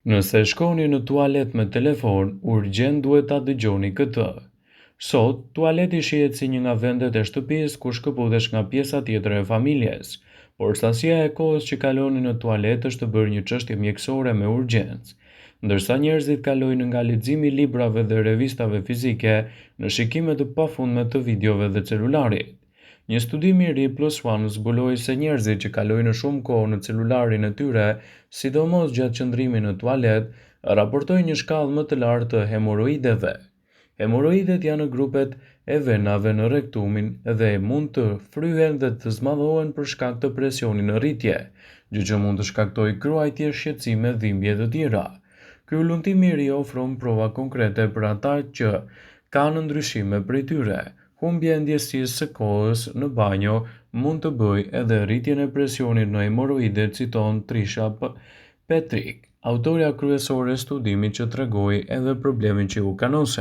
Nëse shkoni në tualet me telefon, urgjent duhet ta dëgjoni këtë. Sot, tualeti shihet si një nga vendet e shtëpisë ku shkëputesh nga pjesa tjetër e familjes, por sasia e kohës që kaloni në tualet është të bërë një çështje mjekësore me urgjencë. Ndërsa njerëzit kalojnë nga leximi i librave dhe revistave fizike në shikime të pafundme të videove dhe celularit. Një studim i ri Plus One zbuloi se njerëzit që kalojnë shumë kohë në celularin e tyre, sidomos gjatë qëndrimit në tualet, raportojnë një shkallë më të lartë të hemoroideve. Hemoroidet janë grupet e venave në rektumin dhe mund të fryhen dhe të zmadhohen për shkak të presionit në rritje, gjë që mund të shkaktojë kruajtje, shqetësime, dhimbje të tjera. Ky ullumtim i ri ofron prova konkrete për ata që kanë ndryshime prej tyre. Humbja e ndjesisë së kohës në banjo mund të bëjë edhe rritjen e presionit në hemoroide, citon Trisha Petrick, autorea kryesore e studimit që tregoi edhe problemin që u kanose.